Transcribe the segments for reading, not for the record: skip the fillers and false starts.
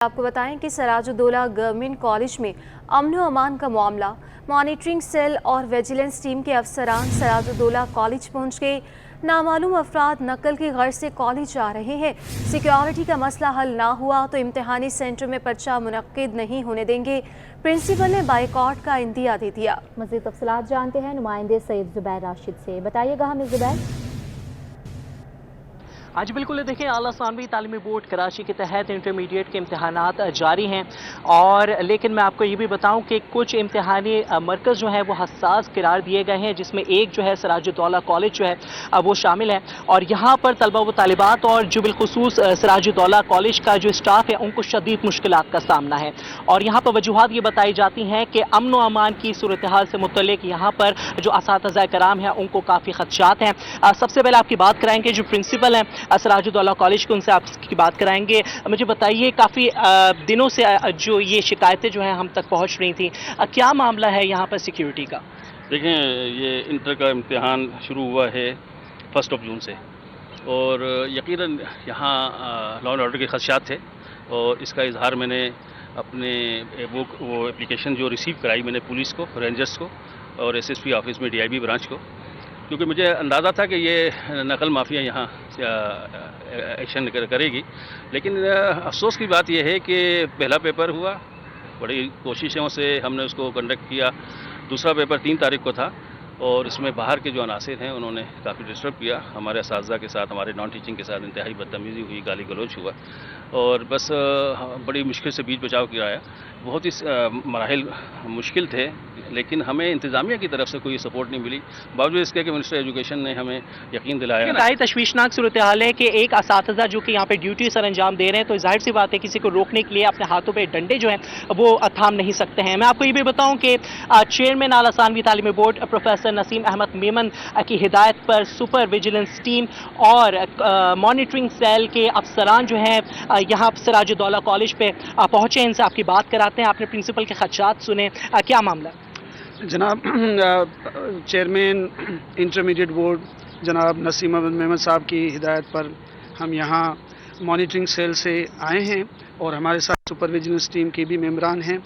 आपको बताएं कि सराजुद्दौला गवर्नमेंट कॉलेज में अमन व अमान का मामला, मॉनिटरिंग सेल और विजिलेंस टीम के अफसरान सराजुद्दौला कॉलेज पहुंच गए। नामालूम अफराद नकल की गर्ज से कॉलेज आ रहे हैं। सिक्योरिटी का मसला हल ना हुआ तो इम्तिहानी सेंटर में पर्चा मुनक्किद नहीं होने देंगे। प्रिंसिपल ने बाइकआउट का इंदिया दे दिया। मज़ीद तफसीलात जानते हैं नुमाइंदे सैयद ज़ुबैर राशिद से। बताइएगा हमें ज़ुबैर। आज बिल्कुल देखिए, आला सानवी तालीमी बोर्ड कराची के तहत इंटरमीडिएट के इम्तहानात जारी हैं और लेकिन मैं आपको ये भी बताऊं कि कुछ इम्तहानी मरकज़ जो है वो हसास करार दिए गए हैं, जिसमें एक जो है सराजुद्दौला कॉलेज जो है वो शामिल है। और यहाँ पर तलबा व तालिबात और जो बिलखुसूस सराजुद्दौला कॉलेज का जो स्टाफ है उनको शदीद मुश्किलात का सामना है। और यहाँ पर वजूहात ये बताई जाती हैं कि अमन व अमान की सूरत हाल से मुतल्लिक यहाँ पर जो असातिज़ा कराम हैं उनको काफ़ी खदशात हैं। सबसे पहले आपकी बात कराएंगे जो प्रिंसिपल हैं सराजुद्दौला कॉलेज के, उनसे आपकी बात कराएंगे। मुझे बताइए, काफ़ी दिनों से जो ये शिकायतें जो हैं हम तक पहुंच रही थी, क्या मामला है यहाँ पर सिक्योरिटी का? देखें, ये इंटर का इम्तिहान शुरू हुआ है 1 जून से और यकीनन यहाँ लॉ एंड ऑर्डर के खदशात थे और इसका इजहार मैंने अपने वो एप्लीकेशन जो रिसीव कराई मैंने पुलिस को, रेंजर्स को और एसएसपी ऑफिस में डीआईबी ब्रांच को, क्योंकि मुझे अंदाज़ा था कि ये नकल माफिया यहाँ एक्शन करेगी। लेकिन अफसोस की बात यह है कि पहला पेपर हुआ, बड़ी कोशिशों से हमने उसको कंडक्ट किया। दूसरा पेपर 3 तारीख को था और इसमें बाहर के जो अनासिर हैं उन्होंने काफ़ी डिस्टर्ब किया। हमारे असातिज़ा के साथ, हमारे नॉन टीचिंग के साथ इंतहाई बदतमीज़ी हुई, गाली गलौज हुआ और बस बड़ी मुश्किल से बीच बचाव किया। बहुत ही मराहिल मुश्किल थे, लेकिन हमें इंतज़ामिया की तरफ से कोई सपोर्ट नहीं मिली, बावजूद इसके कि मिनिस्टर एजुकेशन ने हमें यकीन दिलाया। इंतहाई तशवीशनाक सूरत हाल है कि एक असातिज़ा जो कि यहाँ पे ड्यूटी सर अंजाम दे रहे हैं, तो जाहिर सी बात है किसी को रोकने के लिए अपने हाथों पे डंडे जो हैं वो थाम नहीं सकते हैं। मैं आपको ये भी बताऊँ कि चेयरमैन आला सानवी तालीमी बोर्ड प्रोफेसर नसीम अहमद मेमन की हिदायत पर सुपर विजिलेंस टीम और मॉनिटरिंग सेल के अफसरान जो हैं यहाँ सराजुद्दौला कॉलेज पे पहुँचे। इनसे आपकी बात कराते हैं। आपने प्रिंसिपल के खदशात सुने, क्या मामला? जनाब चेयरमैन इंटरमीडिएट बोर्ड जनाब नसीम अहमद मेमन साहब की हिदायत पर हम यहाँ मॉनिटरिंग सेल से आए हैं और हमारे साथ सुपर विजिलेंस टीम के भी मेंबरान हैं।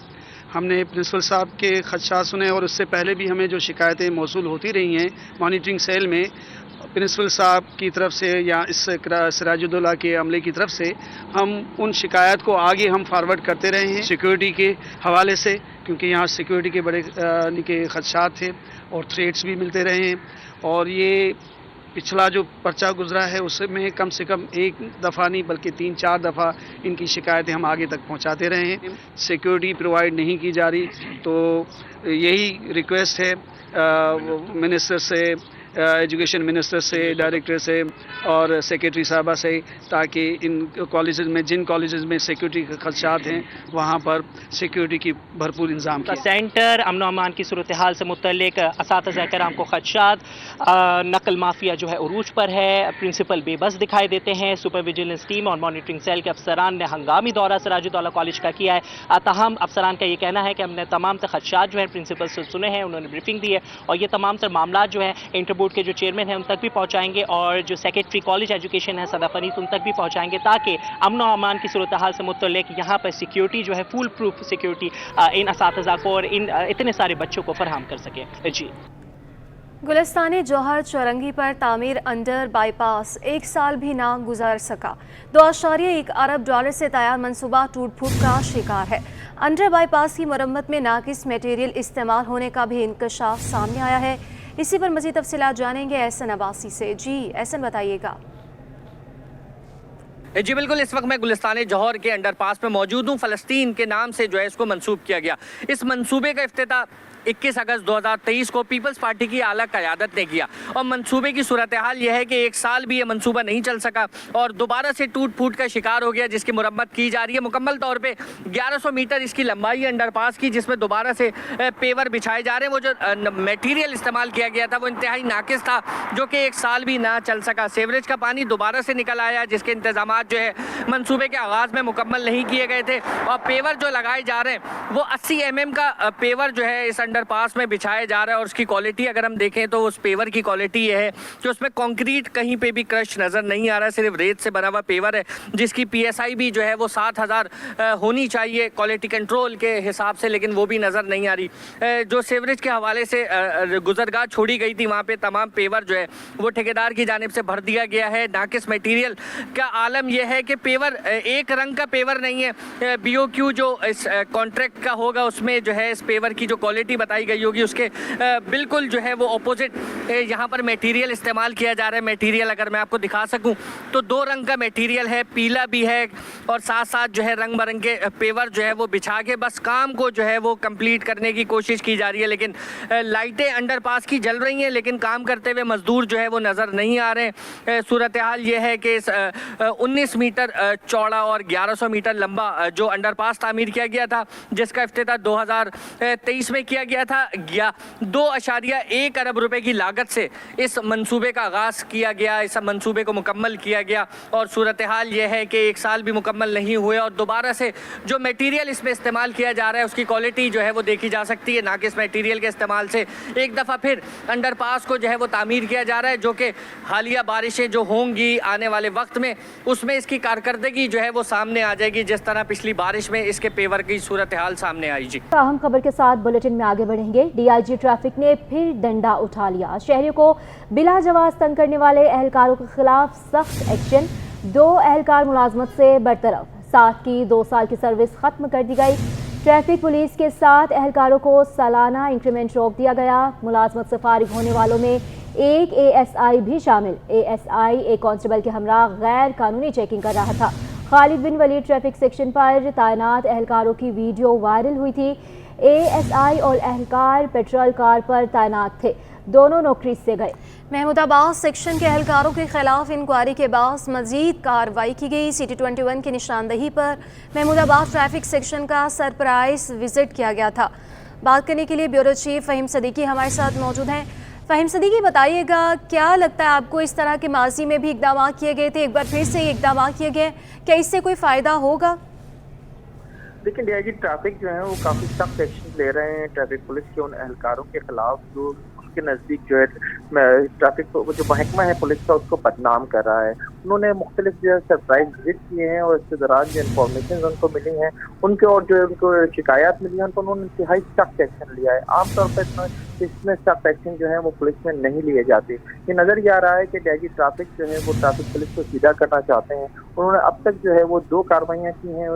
हमने प्रिंसिपल साहब के खदशात सुने और उससे पहले भी हमें जो शिकायतें मौसूल होती रही हैं मॉनिटरिंग सेल में, प्रिंसिपल साहब की तरफ से या इस सराजुद्दौला के अमले की तरफ से, हम उन शिकायत को आगे हम फॉरवर्ड करते रहे हैं सिक्योरिटी के हवाले से, क्योंकि यहाँ सिक्योरिटी के बड़े के खदशात थे और थ्रेट्स भी मिलते रहे हैं। और ये पिछला जो पर्चा गुजरा है उसमें कम से कम 1 दफ़ा नहीं बल्कि 3-4 दफ़ा इनकी शिकायतें हम आगे तक पहुँचाते रहे हैं। सिक्योरिटी प्रोवाइड नहीं की जा रही, तो यही रिक्वेस्ट है मिनिस्टर से, एजुकेशन मिनिस्टर से, डायरेक्टर से और सेक्रेटरी साहबा से, ताकि इन कॉलेजेस में, जिन कॉलेजेस में सिक्योरिटी के खदशात हैं वहाँ पर सिक्योरिटी की भरपूर इंतजाम किया। सेंटर अमन अमान की सूरत हाल से मुतल्लिक असातिज़ा कराम को खदशात, नकल माफिया जो है उरूज पर है, प्रिंसिपल बेबस दिखाई देते हैं। सुपर विजिलेंस टीम और मॉनिटरिंग सेल के अफसरान ने हंगामी दौरा सराजुद्दौला कॉलेज का किया है। तमाम अफसरान का ये कहना है कि हमने तमाम खदशात जो है प्रिंसिपल से सुने हैं, उन्होंने ब्रीफिंग दी है और ये तमाम तर मामला जो है इंटर के जो चेयरमैन हैं उन तक भी पहुंचाएंगे और जो सेक्रेटरी कॉलेज एजुकेशन है सदा फरीद, उन तक भी पहुंचाएंगे, ताकि अमन व अमान की सूरत हाल से मुतल्लिक यहाँ पर सिक्योरिटी जो है फुल प्रूफ सिक्योरिटी इन असातिज़ा को और इन इतने सारे बच्चों को फराहम कर सके। जी। गुलिस्तान जौहर चौरंगी पर तामीर अंडर बाईपास 1 साल भी ना गुजार सका। $2.1 अरब से तैयार मनसूबा टूट फूट का शिकार है। अंडर बाईपास की मरम्मत में नाकिस मटेरियल इस्तेमाल होने का भी इंकशाफ सामने आया है। इसी पर मज़ीद तफसीलात जानेंगे एहसन अब्बासी से। जी एहसन, बताइएगा। जी बिल्कुल, इस वक्त मैं गुलिस्तान जौहर के अंडरपास में मौजूद हूँ। फ़लस्तीन के नाम से जो है इसको मंसूब किया गया। इस मंसूबे का इफ्तिताह 21 अगस्त 2023 को पीपल्स पार्टी की आला क़यादत ने किया और मंसूबे की सूरत हाल यह है कि 1 साल भी ये मंसूबा नहीं चल सका और दोबारा से टूट फूट का शिकार हो गया, जिसकी मुरम्मत की जा रही है। मुकम्मल तौर पे 1100 मीटर इसकी लंबाई है अंडरपास की, जिसमें दोबारा से पेवर बिछाए जा रहे हैं। वो जो मटेरियल इस्तेमाल किया गया था वो इंतहाई नाकिस था, जो कि 1 साल भी ना चल सका। सीवरेज का पानी दोबारा से निकल आया, जिसके इंतजाम जो है मंसूबे के आगाज़ में मुकम्मल नहीं किए गए थे और पेवर जो लगाए जा रहे हैं वो 80 mm का पेवर जो है इस अंडरपास में बिछाया जा रहा है और उसकी क्वालिटी अगर हम देखें तो उस पेवर की क्वालिटी ये है कि उसमें कंक्रीट कहीं पे भी क्रश नज़र नहीं आ रहा है, सिर्फ रेत से बना हुआ पेवर है जिसकी PSI भी जो है वो 7000 होनी चाहिए क्वालिटी कंट्रोल के हिसाब से, लेकिन वो भी नज़र नहीं आ रही। जो सीवरेज के हवाले से गुजरगाह छोड़ी गई थी वहाँ पे तमाम पेवर जो है वो ठेकेदार की जानिब से भर दिया गया है। नाकिस मटेरियल का आलम यह है कि पेवर एक रंग का पेवर नहीं है। BOQ जो इस कॉन्ट्रैक्ट का होगा उसमें जो है इस पेवर की जो क्वालिटी बताई गई होगी उसके बिल्कुल जो है वो ऑपोजिट यहाँ पर मटेरियल इस्तेमाल किया जा रहा है। मटेरियल अगर मैं आपको दिखा सकूँ तो 2 रंग का मटेरियल है, पीला भी है और साथ साथ जो है रंग बिरंगे पेवर जो है वो बिछा के बस काम को जो है वो कंप्लीट करने की कोशिश की जा रही है। लेकिन लाइटें अंडरपास की जल रही हैं लेकिन काम करते हुए मजदूर जो है वो नज़र नहीं आ रहे हैं। सूरत हाल ये है कि 19 मीटर चौड़ा और 1100 मीटर लंबा जो अंडरपास तामीर किया गया था जिसका इफ्तिताह 2023 में किया गया था, 2.1 अरब रुपए की लागत से इस मंसूबे का आगाज़ किया गया, इस मंसूबे को मुकम्मल किया गया और सूरत हाल ये है कि 1 साल भी मुकम्मल नहीं हुए और दोबारा से जो मटेरियल इसमें इस्तेमाल किया जा रहा है उसकी क्वालिटी जो है वो देखी जा सकती है। नाकिस मटेरियल के इस्तेमाल से एक दफ़ा फिर अंडरपास को जो है वो तामीर किया जा रहा है, जो कि हालिया बारिशें जो होंगी आने वाले वक्त में उसमें इसकी कारकर्दगी जो है वो सामने आ जाएगी, जिस तरह पिछली बारिश में इसके पेवर की सूरत हाल सामने आई। जी, अहम खबर के साथ बुलेटिन में आगे बढ़ेंगे। DIG ट्रैफिक ने फिर डंडा उठा लिया। शहरियों को बिला जवाज तंग करने वाले एहलकारों के खिलाफ सख्त एक्शन। 2 एहलकार मुलाजमत से बरतरफ, 7 की 2 साल की सर्विस खत्म कर दी गई। ट्रैफिक पुलिस के 7 एहलकारों को सालाना इंक्रीमेंट रोक दिया गया। मुलाजमत से फारिग होने वालों में एक ASI भी शामिल। ASI एक कांस्टेबल के हमरा गैर कानूनी चेकिंग कर रहा था। खालिद बिन वलीद ट्रैफिक सेक्शन पर तैनात एहलकारों की वीडियो वायरल हुई थी। ASI और एहलकार पेट्रोल कार पर तैनात थे, दोनों नौकरी से गए। महमूदाबाद सेक्शन के एहलकारों के खिलाफ इंक्वायरी के बाद मजीद कार्रवाई की गई। CT 21 की निशानदही पर महमूदाबाद ट्रैफिक सेक्शन का सरप्राइज विजिट किया गया था। बात करने के लिए ब्यूरो चीफ फ़हीम सदीकी हमारे साथ मौजूद हैं। फ़हीम सदीकी, बताइएगा क्या लगता है आपको, इस तरह के माजी में भी इकदाम किए गए थे, एक बार फिर से ये इकदाम किए गए, क्या इससे कोई फ़ायदा होगा? लेकिन DIG ट्रैफिक जो है वो काफ़ी सख्त एक्शन ले रहे हैं ट्रैफिक पुलिस के उन एहलकारों के खिलाफ जो उनके नज़दीक जो है ट्रैफिक जो महकमा है पुलिस का उसको बदनाम कर रहा है। उन्होंने मुख्तलिफ जो है सरप्राइज विजिट किए हैं और इसके दौरान जो इन्फॉर्मेशन उनको मिली हैं उनके और जो उनको शिकायत मिली हैं उनको उन्होंने इंतहाई सख्त एक्शन लिया है। आमतौर पर इसमें सख्त एक्शन जो है वो पुलिस में नहीं लिए जाते। ये नज़र ये आ रहा है कि DIG ट्रैफिक जो है वो ट्रैफिक पुलिस को सीधा करना चाहते हैं। उन्होंने अब तक जो है वो 2 कार्रवाइयाँ की हैं।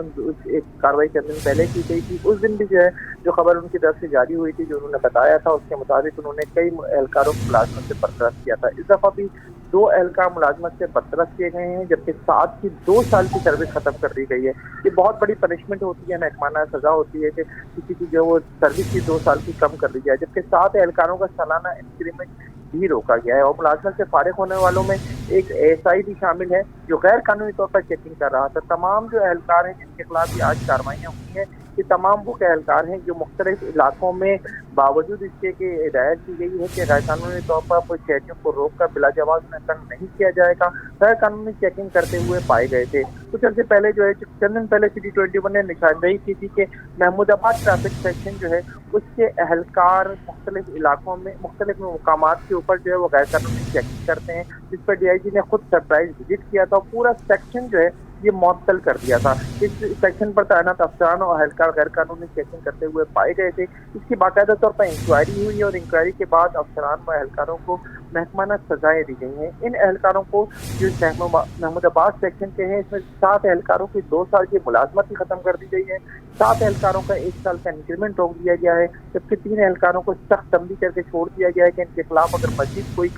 एक कार्रवाई चंद दिन पहले की गई थी, उस दिन भी जो है जो खबर उनकी तरफ से जारी हुई थी, जो उन्होंने बताया था उसके मुताबिक उन्होंने कई एहलकारों को मुलाजमत से बर्तरफ किया था। इस दफ़ा भी 2 एहलकार मुलाजमत से बर्तरफ किए गए हैं, जबकि 7 की 2 साल की सर्विस खत्म कर दी गई है। ये बहुत बड़ी पनिशमेंट होती है, महकमाना सजा होती है कि किसी की जो वो सर्विस की 2 साल की कम कर दी जाए, जबकि 7 एहलकारों का सालाना इंक्रीमेंट भी रोका गया है। और मुलाजमत से फारिग होने वालों में एक ASI भी शामिल है जो गैर कानूनी तौर पर चेकिंग कर रहा था। तमाम जो एहलकार हैं जिनके खिलाफ भी आज कार्रवाइयाँ हुई हैं, ये तमाम वो एहलकार हैं जो मुख्तलिफ इलाकों में बावजूद इसके कि हिदायत की गई है कि गैर कानूनी तौर पर कोई शहरियों को रोक कर बिला जवाब उन्हें तंग नहीं किया जाएगा, गैर कानूनी चेकिंग करते हुए पाए गए थे। कुछ अर्से पहले जो है चंद दिन पहले CT 21 ने निशानदेही की थी कि महमूदाबाद ट्रैफिक सेक्शन जो है उसके एहलकार मुख्तलिफ इलाकों में मुख्तलिफ मकामात के ऊपर जो है वो गैर कानूनी चेकिंग करते हैं, जिस पर DIG ने खुद सरप्राइज विजिट किया था। पूरा सेक्शन जो है ये मुअत्तल कर दिया था। इस सेक्शन पर तैनात अफसरान और एहलकार गैर कानूनी चेकिंग करते हुए पाए गए थे। इसकी बाकायदा तौर पर इंक्वायरी हुई और इंक्वायरी के बाद अफसरान व एहलकारों को महकमाना सजाएं दी गई हैं। इन एहलकारों को जो महमूदाबाद सेक्शन के हैं इसमें 7 एहलकारों की 2 साल की मुलाजमत ही खत्म कर दी गई है। 7 एहलकारों का 1 साल का इंक्रीमेंट रोक दिया गया है, जबकि 3 एहलकारों को सख्त तंबीह करके छोड़ दिया गया है कि इनके खिलाफ अगर मजीद कोई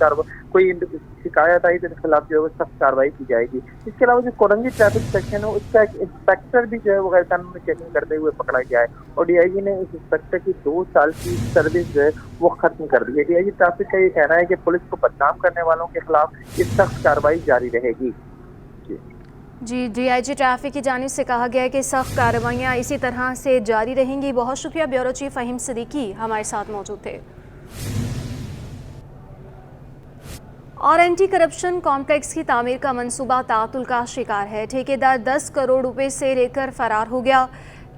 शिकायत आई तो इनके खिलाफ जो है वो सख्त कार्रवाई की जाएगी। इसके अलावा जो कोरंगी ट्रैफिक सेक्शन है उसका एक इंस्पेक्टर भी जो है वो गैर कानूनी चेकिंग करते हुए पकड़ा गया है और DIG ने इस इंस्पेक्टर की 2 साल की सर्विस जो है वो खत्म कर दी है। DIG ट्रैफिक का ये कहना है कि पुलिस को बदनाम करने वालों के खिलाफ ये सख्त कार्रवाई जारी रहेगी। जी, DIG ट्रैफिक की जानिब से कहा गया है कि सख्त कार्रवाइयाँ इसी तरह से जारी रहेंगी। बहुत शुक्रिया ब्यूरो चीफ फ़हीम सदीकी हमारे साथ मौजूद थे। और एंटी करप्शन कॉम्प्लेक्स की तामीर का मंसूबा तातुल का शिकार है। ठेकेदार 10 करोड़ रुपए से लेकर फरार हो गया।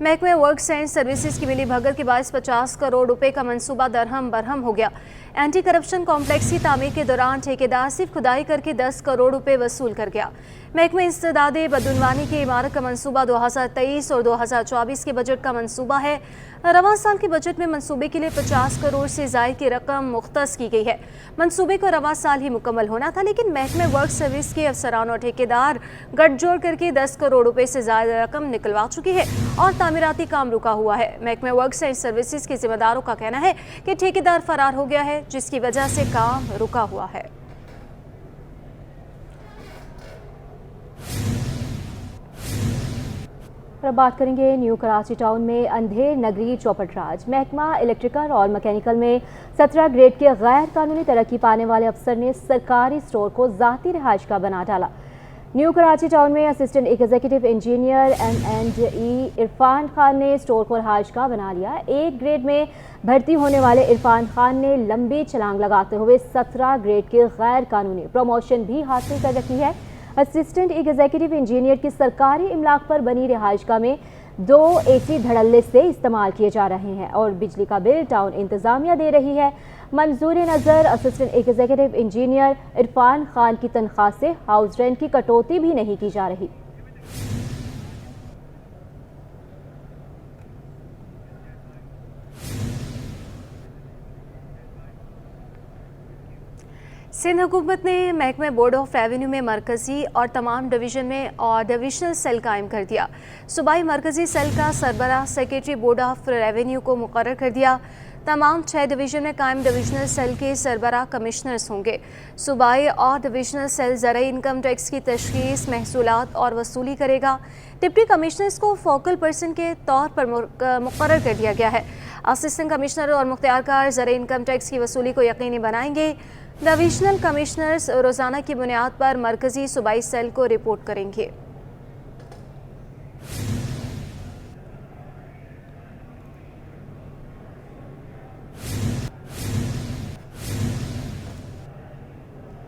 महकमे वर्क्स एंड सर्विसेज की मिली भगत के बायस 50 करोड़ रुपए का मंसूबा दरहम बरहम हो गया। एंटी करप्शन कॉम्प्लेक्स की तामीर के दौरान ठेकेदार सिर्फ खुदाई करके 10 करोड़ रुपए वसूल कर गया। महकमे इस्तेदादे बदउनवानी की इमारत का मंसूबा 2023 और 2024 के बजट का मंसूबा है। रवां साल के बजट में मंसूबे के लिए 50 करोड़ से ज़ायद की रकम मुख्तस की गई है। मंसूबे को रवां साल ही मुकम्मल होना था, लेकिन महकमे वर्क सर्विस के अफसरान और ठेकेदार गठजोड़ करके 10 करोड़ रुपए से ज़्यादा रकम निकलवा चुकी है और तामीराती काम रुका हुआ है। महकमे वर्क्स एंड सर्विसेज के जिम्मेदारों का कहना है कि ठेकेदार फरार हो गया है, जिसकी वजह से काम रुका हुआ है। और अब बात करेंगे न्यू कराची टाउन में अंधेर नगरी चौपट राज। महकमा इलेक्ट्रिकल और मैकेनिकल में 17 ग्रेड के गैर कानूनी तरक्की पाने वाले अफसर ने सरकारी स्टोर को ज़ाती रिहाइश का बना डाला। न्यू कराची टाउन में assistant executive engineer M&E Irfan Khan ने स्टोर को रिहाइश का बना लिया। 1 ग्रेड में भर्ती होने वाले इरफान खान ने लंबी छलांग लगाते हुए 17 ग्रेड के गैर कानूनी प्रमोशन भी हासिल कर रखी है। असिस्टेंट एग्जीक्यूटिव इंजीनियर की सरकारी इमलाक पर बनी रिहाइशगाह में 2 AC धड़ल्ले से इस्तेमाल किए जा रहे हैं और बिजली का बिल टाउन इंतजामिया दे रही है। मंजूर नज़र assistant executive engineer Irfan Khan की तनख्वाह से हाउस रेंट की कटौती भी नहीं की जा रही। सिंध हुकूमत ने महकमे बोर्ड ऑफ रेवेन्यू में मरकजी और तमाम डिवीज़न में और डिविजनल सेल कायम कर दिया। सूबाई मरकजी सेल का सरबराह सेक्रेटरी बोर्ड ऑफ रेवेन्यू को मुकर्रर कर दिया। तमाम 6 डिवीज़न में कायम डिविजनल सेल के सरबराह कमिश्नर्स होंगे। सूबाई और डिविजनल सेल ज़राई इनकम टैक्स की तशख़ीस, महसूलात और वसूली करेगा। डिप्टी कमिश्नर्स को फोकल पर्सन के तौर पर मुकर्रर कर दिया गया है। असिस्टेंट कमिश्नर और मुख्तियारकार ज़राई इनकम टैक्स की वसूली को यकीनी बनाएंगे। डिविजनल कमिश्नर्स रोज़ाना की बुनियाद पर मरकजी सूबाई सेल को रिपोर्ट करेंगे।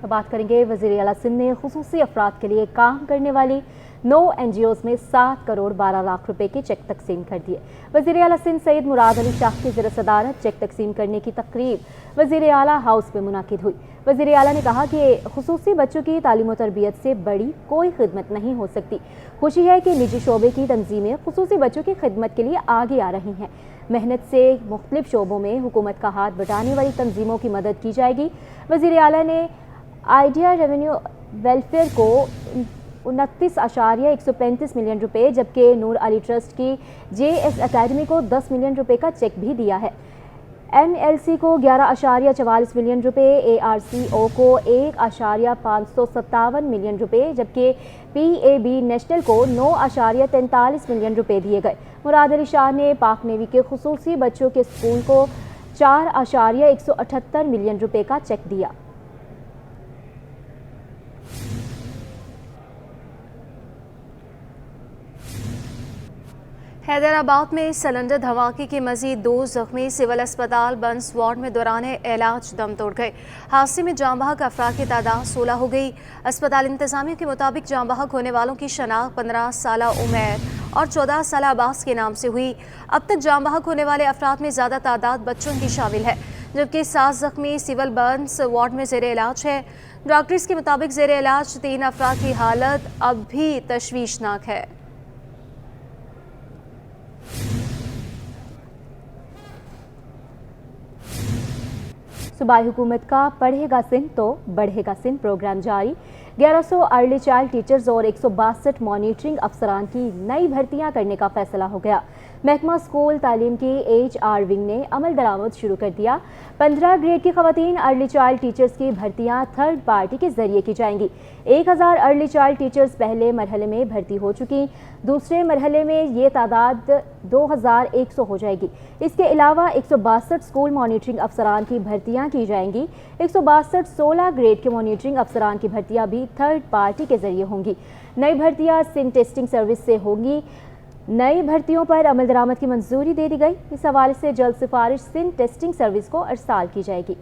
बात करेंगे वज़ीर आला सिंध ने खुसूसी अफराद के लिए काम करने वाली 9 NGOs में 7 करोड़ 12 लाख रुपए के चेक तकसीम कर दिए। वज़ीर आला सिंध सैयद मुराद अली शाह की ज़ेर सदारत चेक तकसीम करने की तकरीब वज़ीर आला हाउस में मुनाकिद हुई। वज़ीर आला ने कहा कि खुसूसी बच्चों की तालीम और तरबियत से बड़ी कोई खिदमत नहीं हो सकती। खुशी है कि निजी शोबे की तंजीमें खुसूसी बच्चों की खिदमत के लिए आगे आ रही हैं। मेहनत से मुख्तलिफ शोबों में हुकूमत का हाथ बटाने वाली तंजीमों की मदद की जाएगी। वज़ीर आला ने आइडिया रेवेन्यू वेलफेयर को 29.135 मिलियन रुपए, जबकि नूर अली ट्रस्ट की JS अकेडमी को 10 मिलियन रुपए का चेक भी दिया है। NLC को 11.44 मिलियन रुपए, ARCO को 1.557 मिलियन रुपए, जबकि PAB नेशनल को 9.43 मिलियन रुपए दिए गए। मुराद अली शाह ने पाक नेवी के खुसूसी बच्चों के स्कूल को 4.178 मिलियन रुपए का चेक दिया। हैदराबाद में सिलेंडर धमाके के मजीद 2 जख्मी सिविल अस्पताल बंस वार्ड में दौरान इलाज दम तोड़ गए। हादसे में जाँ बहक अफराद की तादाद 16 हो गई। अस्पताल इंतजामिया के मुताबिक जाँ बहक होने वालों की शनाख्त 15 साला उमैर और 14 साला अब्बास के नाम से हुई। अब तक जाँ बहक होने वाले अफराद में ज़्यादा तादाद बच्चों की शामिल है, जबकि 7 जख्मी सिविल बंस वार्ड में ज़ेर इलाज है। डॉक्टर्स के मुताबिक ज़ेर इलाज 3 अफराद की हालत अब भी तशवीशनाक है। सूबाई हुकूमत का पढ़ेगा सिंध तो बढ़ेगा सिंध प्रोग्राम जारी। 1100 अर्ली चाइल्ड टीचर्स और 162 मॉनिटरिंग अफसरान की नई भर्तियां करने का फैसला हो गया। महकमा स्कूल तालीम की HR विंग ने अमल दरामद शुरू कर दिया। 15 ग्रेड की खवातीन अर्ली चाइल्ड टीचर्स की भर्तियां थर्ड पार्टी के जरिए की जाएंगी। 1000 अर्ली चाइल्ड टीचर्स पहले मरहले में भर्ती हो चुकी, दूसरे मरहले में ये तादाद 2100 हो जाएगी। इसके अलावा 162 स्कूल मॉनिटरिंग अफसरान की भर्तियां की जाएंगी। 162 16 ग्रेड के मॉनिटरिंग अफसरान की भर्तियां भी थर्ड पार्टी के जरिए होंगी। नई भर्तियां सिंध टेस्टिंग सर्विस से होंगी। नई भर्तियों पर अमल दरामद की मंजूरी दे दी गई। इस हवाले से जल्द सिफारिश सिंध टेस्टिंग सर्विस को अरसाल की जाएगी।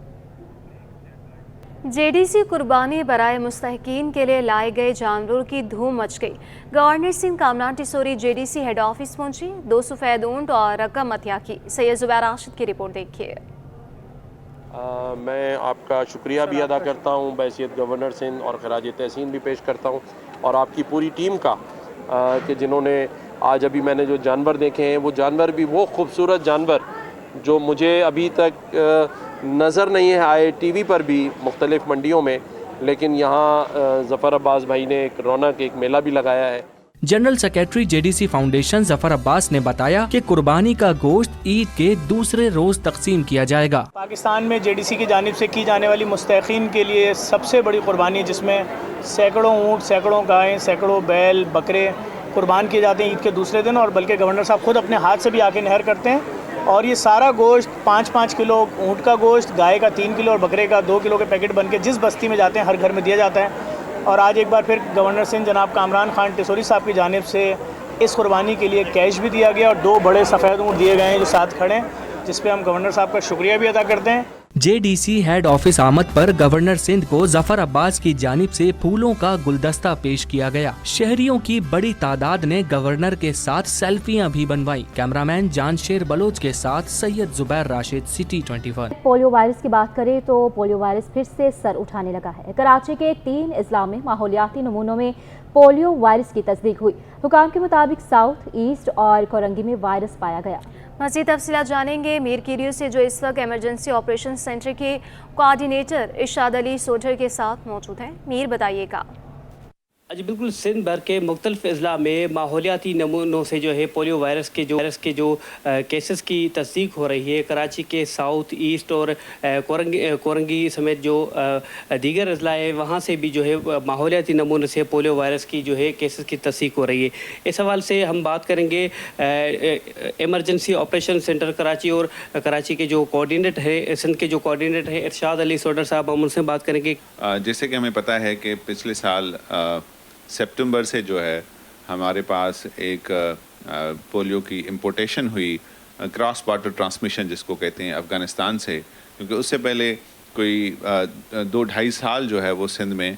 जेडीसी कुर्बानी बराए मुस्तहकीन के लिए लाए गए जानवरों की धूम मच गई। Governor Sindh Kamran Tessori JDC head office पहुंची। 2 सफेद ऊंट और रकम अतिया की। सैयद जुबैर राशिद की रिपोर्ट देखिए। मैं आपका शुक्रिया भी अदा करता हूं, बैसियत गवर्नर सिंध और खराज तहसीन भी पेश करता हूं, और आपकी पूरी टीम का कि जिन्होंने आज अभी मैंने जो जानवर देखे हैं वो जानवर भी वो खूबसूरत जानवर जो मुझे अभी तक नज़र नहीं है आए टीवी पर भी मुख्तलिफ़ मंडियों में, लेकिन यहाँ ज़फ़र अब्बास भाई ने एक रौनक एक मेला भी लगाया है। General secretary JDC foundation Zafar Abbas ने बताया कि कुर्बानी का गोश्त ईद के दूसरे रोज तकसीम किया जाएगा। पाकिस्तान में जेडीसी की जानिब से की जाने वाली मुस्तहकीन के लिए सबसे बड़ी कुर्बानी है, जिसमें सैकड़ों ऊँट, सैकड़ों गायें, सैकड़ों बैल, बकरे कुर्बान किए जाते हैं ईद के दूसरे दिन, और बल्कि गवर्नर साहब खुद अपने हाथ से भी आके नहर करते हैं। और ये सारा गोश्त 5-5 किलो ऊँट का गोश्त, गाय का 3 किलो और बकरे का 2 किलो के पैकेट बन के जिस बस्ती में जाते हैं हर घर में दिया जाता है। और आज एक बार फिर गवर्नर सिंध जनाब कामरान खान टिसोरी साहब की जानिब से इस कुर्बानी के लिए कैश भी दिया गया और 2 बड़े सफ़ेद ऊँट दिए गए हैं जो साथ खड़े हैं, जिस पे हम गवर्नर साहब का शुक्रिया भी अदा करते हैं। जेडीसी हेड ऑफिस आमद पर गवर्नर सिंध को ज़फ़र अब्बास की जानिब से फूलों का गुलदस्ता पेश किया गया। शहरियों की बड़ी तादाद ने गवर्नर के साथ सेल्फियां भी बनवाई। कैमरामैन जानशेर बलोच के साथ Syed Zubair Rashid, city 21। Polio virus की बात करें तो पोलियो वायरस फिर से सर उठाने लगा है। कराची के 3 अजला में माहौलियाती नमूनों में पोलियो वायरस की तस्दीक हुई। हुकाम के मुताबिक साउथ, ईस्ट और कोरंगी में वायरस पाया गया। मज़ीद तफसीलात जानेंगे मीर कीरियो से, जो इस वक्त एमरजेंसी ऑपरेशन सेंटर के कोऑर्डिनेटर इरशाद अली सोढर के साथ मौजूद हैं। मीर, बताइएगा। जी बिल्कुल, सिंध भर के मुख्तलिफ अजला में माहौलियाती नमूनों से जो है पोलियो वायरस के जो केसेस की तस्दीक हो रही है। कराची के साउथ, ईस्ट और कोरंगी समेत जो दीगर अजला है वहाँ से भी जो है माहौलियाती नमूनों से पोलियो वायरस की जो है केसेस की तस्दीक हो रही है। इस हवाले से हम बात करेंगे एमरजेंसी ऑपरेशन सेंटर कराची और कराची के जो कोऑर्डिनेटर है, सिंध के जो कोऑर्डिनेटर है इरशाद अली सोढर साहब, हम उनसे बात करेंगे। जैसे कि हमें पता है कि पिछले साल सितंबर से जो है हमारे पास एक पोलियो की इम्पोर्टेशन हुई, क्रॉस बॉर्डर ट्रांसमिशन जिसको कहते हैं, अफ़गानिस्तान से, क्योंकि उससे पहले कोई 2-2.5 साल जो है वो सिंध में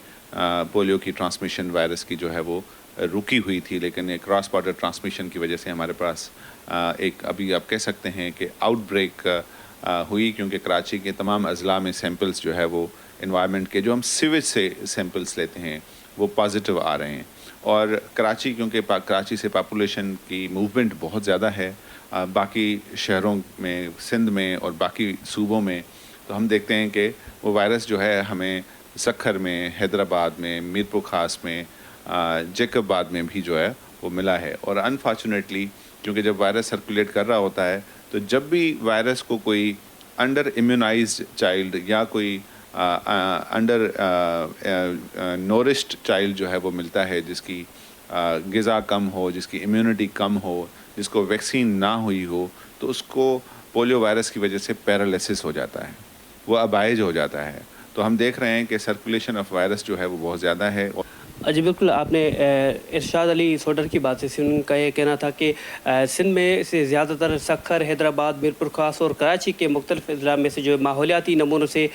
पोलियो की ट्रांसमिशन वायरस की जो है वो रुकी हुई थी। लेकिन क्रॉस बॉर्डर ट्रांसमिशन की वजह से हमारे पास एक अभी आप कह सकते हैं कि आउटब्रेक हुई, क्योंकि कराची के तमाम अजला में सैंपल्स जो है वो इन्वायरमेंट के जो हम सीवेज से सैंपल्स लेते हैं वो पॉजिटिव आ रहे हैं। और कराची, क्योंकि कराची से पॉपुलेशन की मूवमेंट बहुत ज़्यादा है बाकी शहरों में, सिंध में और बाकी सूबों में, तो हम देखते हैं कि वो वायरस जो है हमें सक्खर में, हैदराबाद में, मीरपुर खास में, जैकबाद में भी जो है वो मिला है। और अनफॉर्चुनेटली क्योंकि जब वायरस सर्कुलेट कर रहा होता है तो जब भी वायरस को कोई अंडर इम्यूनाइज्ड चाइल्ड या कोई अंडर नोरिश्ड चाइल्ड जो है वो मिलता है, जिसकी ग़िज़ा कम हो, जिसकी इम्यूनिटी कम हो, जिसको वैक्सीन ना हुई हो, तो उसको पोलियो वायरस की वजह से पैरालिसिस हो जाता है, वो अपाहिज हो जाता है। तो हम देख रहे हैं कि सर्कुलेशन ऑफ वायरस जो है वो बहुत ज़्यादा है। जी बिल्कुल, आपने इरशाद अली सोढर की बात से उनका ये कहना था कि सिंध में से ज़्यादातर सक्खर, हैदराबाद, मीरपुर खास और कराची के मुख्तलिफ अजला में से जो माहौलियाती नमूनों से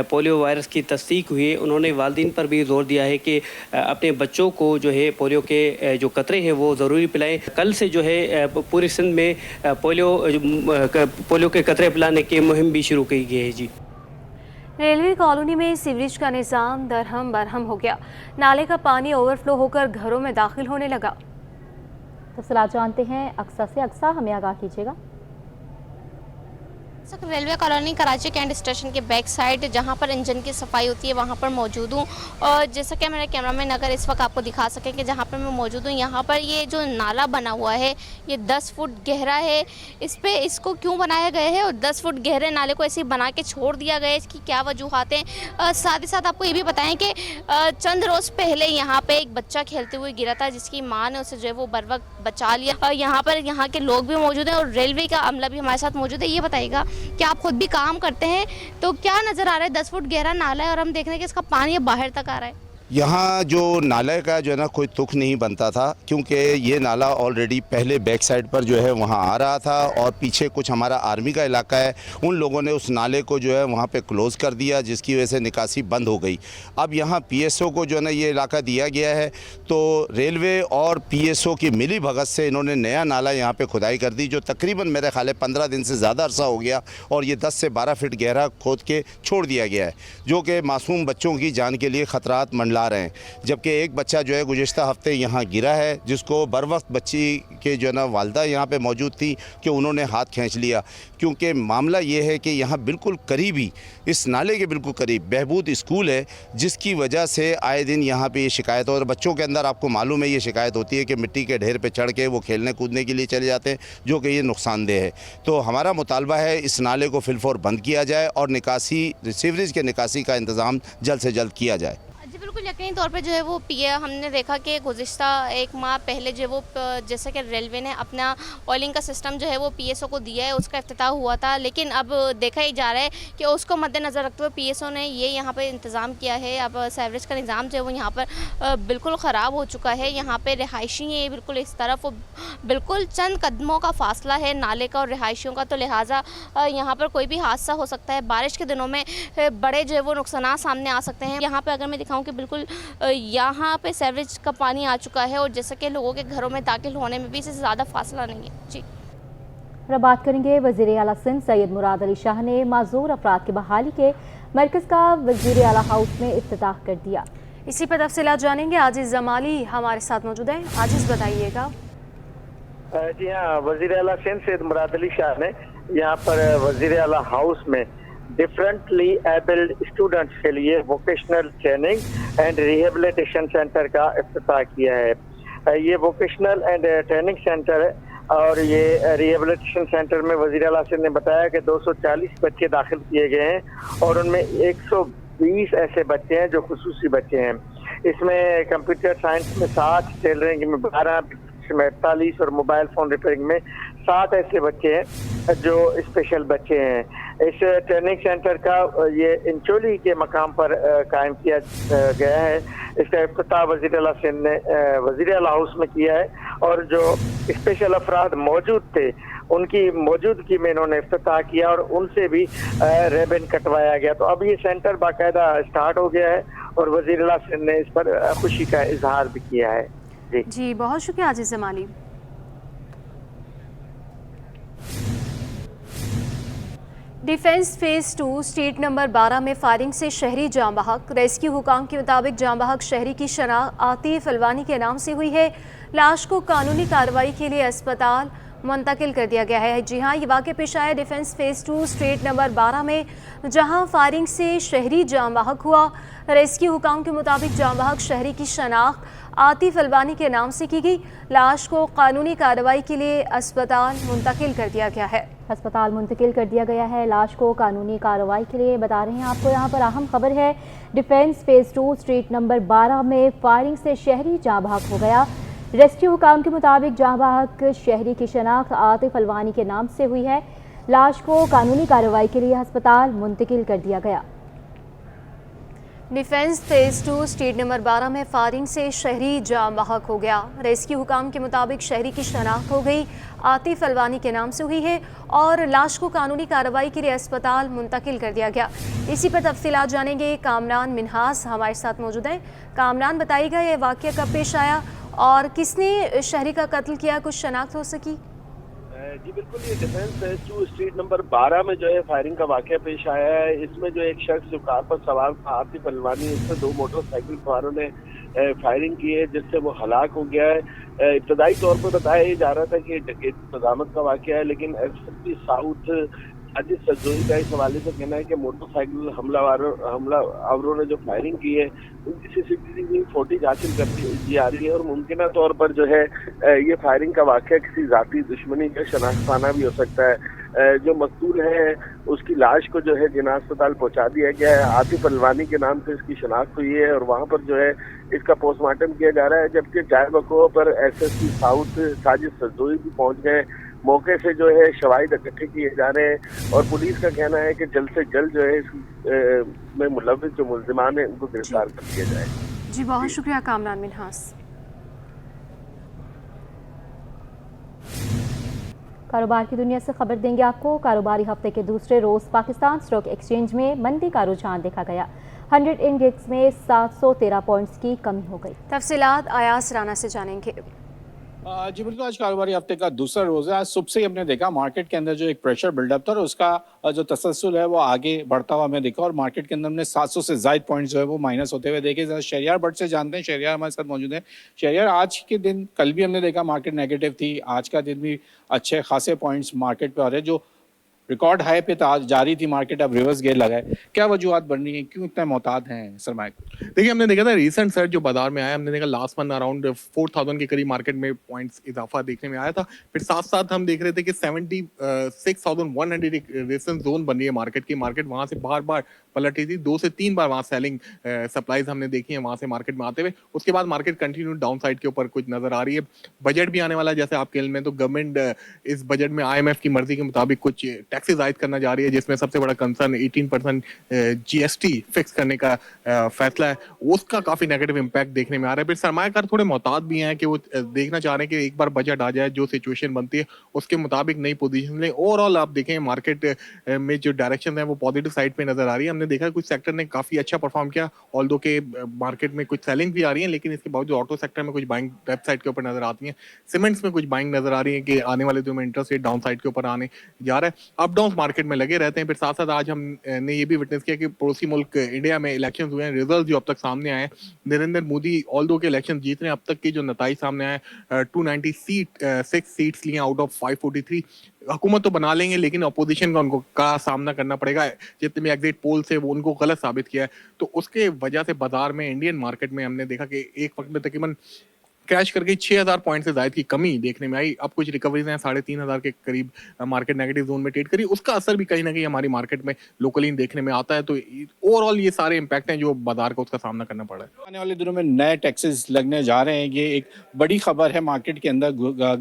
पोलियो वायरस की तस्दीक हुई है। उन्होंने वालिदैन पर भी जोर दिया है कि अपने बच्चों को जो है पोलियो के जो कतरे हैं वो ज़रूरी पिलाएं। कल से जो है पूरी सिंध में पोलियो के कतरे पिलाने की मुहिम भी शुरू की गई है। जी, रेलवे कॉलोनी में सीवरेज का निज़ाम दरहम बरहम हो गया। नाले का पानी ओवरफ्लो होकर घरों में दाखिल होने लगा। तफसीलात जानते हैं अक्सा से। अक्सा, हमें आगाह कीजिएगा। Railway colony Karachi cantt station के बैक साइड जहां पर इंजन की सफाई होती है वहां पर मौजूद हूं, और जैसा कि मेरा कैमरामैन अगर इस वक्त आपको दिखा सके कि जहां पर मैं मौजूद हूं, यहां पर ये जो नाला बना हुआ है ये 10 फुट गहरा है। इसको क्यों बनाया गया है और 10 फुट गहरे नाले को ऐसे बना के छोड़ दिया गया है, इसकी क्या वजूहत हैं? साथ ही साथ आपको ये भी बताएं कि चंद रोज़ पहले यहाँ पर एक बच्चा खेलते हुए गिरा था, जिसकी माँ ने उसे जो है वो बर वक्त बचा लिया। यहाँ पर यहाँ के लोग भी मौजूद हैं और रेलवे का अमला भी हमारे साथ मौजूद है। ये बताइएगा कि आप खुद भी काम करते हैं, तो क्या नज़र आ रहा है? 10 फुट गहरा नाला है और हम देख रहे हैं कि इसका पानी बाहर तक आ रहा है। यहाँ जो नाले का जो है ना कोई तुक नहीं बनता था, क्योंकि ये नाला ऑलरेडी पहले बैक साइड पर जो है वहाँ आ रहा था और पीछे कुछ हमारा आर्मी का इलाका है, उन लोगों ने उस नाले को जो है वहाँ पे क्लोज़ कर दिया, जिसकी वजह से निकासी बंद हो गई। अब यहाँ पीएसओ को जो है ना ये इलाका दिया गया है, तो रेलवे और पीएसओ की मिली भगत से इन्होंने नया नाला यहाँ पर खुदाई कर दी, जो तकरीबन मेरे ख्याल है 15 दिन से ज़्यादा अरसा हो गया, और ये 10 से 12 फीट गहरा खोद के छोड़ दिया गया है, जो कि मासूम बच्चों की जान के लिए ख़तरात मंडला रहे हैं। जबकि एक बच्चा जो है गुज़िश्ता हफ्ते यहाँ गिरा है, जिसको बर वक्त बच्ची के जो है ना वालदा यहाँ पे मौजूद थी कि उन्होंने हाथ खींच लिया, क्योंकि मामला ये है कि यहाँ बिल्कुल करीब ही, इस नाले के बिल्कुल करीब बहबूद स्कूल है, जिसकी वजह से आए दिन यहाँ पे ये शिकायत और बच्चों के अंदर आपको मालूम है ये शिकायत होती है कि मिट्टी के ढेर पे चढ़ के वो खेलने कूदने के लिए चले जाते हैं, जो कि ये नुकसानदेह है। तो हमारा मुतालबा है इस नाले को फिलफौर बंद किया जाए और निकासी, सीवरेज के निकासी का इंतज़ाम जल्द से जल्द किया जाए। जी बिल्कुल, यकीनी तौर पे जो है वो हमने देखा कि गुज़िश्ता एक माह पहले जो है वो जैसे कि रेलवे ने अपना ऑयलिंग का सिस्टम जो है वो पीएसओ को दिया है, उसका इफ्तिताह हुआ था, लेकिन अब देखा ही जा रहा है कि उसको मद्देनज़र रखते हुए पीएसओ ने ये यहाँ पे इंतज़ाम किया है। अब सीवरेज का निज़ाम जो है वो यहाँ पर बिल्कुल ख़राब हो चुका है। यहाँ पर रिहायशी है बिल्कुल इस तरफ, बिल्कुल चंद कदमों का फासला है नाले का और रिहायशियों का, तो लिहाजा यहाँ पर कोई भी हादसा हो सकता है। बारिश के दिनों में बड़े जो है वो नुकसान सामने आ सकते हैं। यहाँ पर अगर मैं दिखाऊँ कि बिल्कुल यहाँ पे सीवरेज का पानी आ चुका है और जैसे कि लोगों के घरों में दाखिल होने में भी इससे ज़्यादा फासला नहीं है। जी अब बात करेंगे वज़ीर आला सिंध सैयद मुराद अली शाह ने माजूर अफराद की बहाली के मरकज़ का वज़ीर आला हाउस में इफ्तिताह कर दिया। इसी पर तफसीलात जानेंगे। आजिज़ जमाली हमारे साथ मौजूद हैं। आजिज़ बताइएगा। जी हाँ, वज़ीर आला सिंध सैयद मुराद अली शाह ने यहाँ पर वज़ीर आला हाउस में डिफरेंटली एबल्ड स्टूडेंट्स के लिए vocational training and rehabilitation centre का इफ्तिताह किया है। ये वोकेशनल एंड ट्रेनिंग सेंटर है और ये रिहेबिलिटेशन सेंटर में वज़ीर आला सिंध ने बताया कि 240 बच्चे दाखिल किए गए हैं और उनमें 120 ऐसे बच्चे हैं जो खुसूसी बच्चे हैं। इसमें कंप्यूटर साइंस में 60, टेलरिंग में 12, 48 और मोबाइल फ़ोन रिपेयरिंग में 7 ऐसे बच्चे हैं जो स्पेशल बच्चे हैं। इस ट्रेनिंग सेंटर का ये इंचोली के मकाम पर कायम किया गया है। इसका इफ्तिताह वज़ीर आला सिंध ने वज़ीर आला हाउस में किया है और जो स्पेशल अफराद मौजूद थे उनकी मौजूदगी में इन्होंने इफ्तिताह किया और उनसे भी रिबन कटवाया गया। तो अब ये सेंटर बाकायदा स्टार्ट हो गया है और वज़ीर आला सिंध ने इस पर खुशी का इजहार भी किया है। जी बहुत शुक्रिया Aajiz Jamali. Defence phase 2 street number 12 में फायरिंग से शहरी जाम बहक। रेस्क्यू हुकाम के मुताबिक जाम बहक शहरी की शनाख्त आतिफ अलवानी के नाम से हुई है। लाश को कानूनी कार्रवाई के लिए अस्पताल मुंतकिल कर दिया गया है। जी हाँ, ये वाक़या पेश आया डिफेंस फेज 2 स्ट्रीट नंबर 12 में, जहाँ फायरिंग से शहरी जाम बहक हुआ। रेस्क्यू हुकाम के मुताबिक जाम बहक शहरी की शनाख्त आतिफ अलवानी के नाम से की गई। लाश को कानूनी कार्रवाई के लिए अस्पताल मुंतकिल कर दिया गया है। अस्पताल मुंतकिल कर दिया गया है लाश को कानूनी कार्रवाई के लिए। बता रहे हैं आपको यहाँ पर अहम खबर है, डिफेंस फेज 2 स्ट्रीट नंबर 12 में फायरिंग से शहरी जाँ बहक हो गया। रेस्क्यू हुकाम के मुताबिक जाँ बहक शहरी की शनाख्त आतिफ अलवानी के नाम से हुई है। लाश को कानूनी कार्रवाई के लिए अस्पताल मुंतकिल कर दिया गया। डिफेंस फेज 2 स्ट्रीट नंबर 12 में फायरिंग से शहरी जाम बहक हो गया। रेस्क्यू हुकाम के मुताबिक शहरी की शनाख्त हो गई, आतिफ अलवानी के नाम से हुई है और लाश को कानूनी कार्रवाई के लिए अस्पताल मुंतकिल कर दिया गया। इसी पर तफसीलात जानेंगे। कामरान मिन्हास हमारे साथ मौजूद हैं। कामरान बताइएगा, ये वाक़या कब पेश आया और किसने शहरी का कत्ल किया, कुछ शनाख्त हो सकी? जी बिल्कुल, ये डिफेंस फेज 2 स्ट्रीट नंबर 12 में जो है फायरिंग का वाक़या पेश आया है। इसमें जो एक शख्स जो कार पर सवार था आतिफ अलवानी, उससे 2 मोटरसाइकिल सवारों ने फायरिंग की है जिससे वो हलाक हो गया है। इब्तदाई तौर पर बताया जा रहा था कि डकैती तजामत का वाक़या है, लेकिन एसएसपी साउथ अजीत सजोई का इस हवाले से कहना है कि मोटरसाइकिल हमलावरों ने जो फायरिंग की है उनकी सीसीटीवी फुटेज हासिल कर दी जा रही है और मुमकिन तौर पर जो है ये फायरिंग का वाक़या किसी ज़ाती दुश्मनी का शनाख्ताना भी हो सकता है। जो मकतूल है उसकी लाश को जो है जिना अस्पताल पहुंचा दिया गया है। आतिफ अलवानी के नाम से इसकी शनाख्त हुई है और वहाँ पर जो है इसका पोस्टमार्टम किया जा रहा है, जबकि जाए वक़्त पर एसएसपी साउथ साजिद सजोई भी पहुँच गए। मौके से जो है शवाहिद इकट्ठे किए जा रहे हैं और पुलिस का कहना है कि जल्द से जल्द जो है में मुलव्विस जो मुल्जिमान हैं उनको गिरफ्तार कर लिया जाए। जी बहुत शुक्रिया कामरान मिन्हास। कारोबार की दुनिया से खबर देंगे आपको। कारोबारी हफ्ते के दूसरे रोज पाकिस्तान स्टॉक एक्सचेंज में मंदी का रुझान देखा गया। 100 इंडेक्स में 713 पॉइंट्स की कमी हो गई। तफसीलात आयास राना से जानेंगे। जी बिल्कुल, आज कारोबारी हफ्ते का दूसरा रोज है। आज सुबह से ही हमने देखा मार्केट के अंदर जो एक प्रेशर बिल्डअप था और उसका जो तसलसल है वो आगे बढ़ता हुआ हमने देखा और मार्केट के अंदर हमने 700 से ज़ायद पॉइंट्स जो है वो माइनस होते हुए देखे। शहरियार बट से जानते हैं, शहरियार हमारे साथ मौजूद हैं। शहरियार, आज के दिन कल भी हमने देखा मार्केट नेगेटिव थी, आज का दिन भी अच्छे खासे पॉइंट्स मार्केट पे आ रहे हैं। जो रिकॉर्ड हाई पे जारी थी मार्केट, अब रिवर्स गेयर लगा है। क्या वजूहत बन रही है, क्यों इतना मोहतात हैं सरमाए? देखिए, हमने देखा था रिसेंट सर्च जो बाजार में आया, हमने देखा लास्ट मंथ अराउंड 4000 के करीब मार्केट में पॉइंट्स इजाफा देखने में आया था। फिर साथ साथ हम देख रहे थे कि 76,100 एक रेजिस्टेंस जोन बन रही है मार्केट की। मार्केट वहां से बार बार पलट रही थी, 2 से 3 बार वहां सेलिंग सप्लाईज हमने देखी है वहां से मार्केट में आते हुए। उसके बाद मार्केट कंटिन्यू डाउन साइड के ऊपर कुछ नजर आ रही है। बजट भी आने वाला है, जैसे आपके इल्म में, तो गवर्नमेंट इस बजट में IMF की मर्जी के मुताबिक कुछ टैक्सेस आयद करना जा रही है, जिसमें सबसे बड़ा कंसर्न 18% GST फिक्स करने का फैसला है। उसका काफी नेगेटिव इम्पैक्ट देखने में आ रहा है। फिर सरमायाकार थोड़े मोहतात भी हैं कि वो देखना चाह रहे हैं कि एक बार बजट आ जाए, जो सिचुएशन बनती है उसके मुताबिक नई पोजीशन ले। ओवरऑल आप देखें मार्केट में जो डायरेक्शन है वो पॉजिटिव साइड पे नजर आ रही है। हमने देखा कुछ सेक्टर ने काफी अच्छा परफॉर्म किया, ऑल्दो के मार्केट में कुछ सेलिंग भी आ रही है, लेकिन इसके बावजूद ऑटो सेक्टर में कुछ बाइंग लेफ्ट साइड के ऊपर नजर आती है। सीमेंट्स में कुछ बाइंग नजर आ रही है कि आने वाले दिनों में इंटरेस्ट रेट डाउन साइड के ऊपर आने जा रहा है। अप डाउन मार्केट में लगे रहते हैं। फिर साथ साथ आज हमने ये भी विटनेस किया कि पड़ोसी मुल्क इंडिया में इलेक्शन हुए हैं, रिजल्ट जो अब तक सामने आए, नरेंद्र मोदी ऑल्दो के इलेक्शन जीत रहे हैं, अब तक के जो नताइज सामने आए 296 सीट्स लिए आउट ऑफ 543। हुकूमत तो बना लेंगे, लेकिन अपोजिशन का उनको का सामना करना पड़ेगा। जितने भी एग्जिट पोल से वो उनको गलत साबित किया है, तो उसके वजह से बाजार में, इंडियन मार्केट में हमने देखा कि एक वक्त में तकरीबन क्रैश करके 6000 पॉइंट से ज्यादा की कमी देखने में आई। अब कुछ रिकवरीज हैं, 3500 के करीब मार्केट नेगेटिव जोन में ट्रेड करी। उसका असर भी कहीं ना कहीं हमारी मार्केट में लोकली देखने में आता है। तो ओवरऑल ये सारे इम्पैक्ट हैं जो बाजार को उसका सामना करना पड़ा है। आने वाले दिनों में नए टैक्सेस लगने जा रहे हैं, ये एक बड़ी खबर है मार्केट के अंदर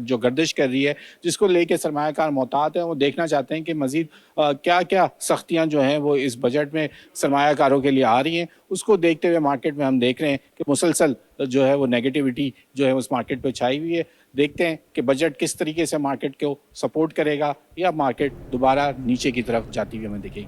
जो गर्दिश कर रही है, जिसको लेके सरमायाकार मोहतात हैं। वो देखना चाहते हैं कि मजीद क्या क्या सख्तियाँ जो हैं वो इस बजट में सरमायाकारों के लिए आ रही हैं। उसको देखते हुए मार्केट में हम देख रहे हैं कि मुसलसल जो है वो नेगेटिविटी जो है उस मार्केट पे छाई हुई है। देखते हैं कि बजट किस तरीके से मार्केट को सपोर्ट करेगा या मार्केट दोबारा नीचे की तरफ जाती हुई हमें दिखेगी।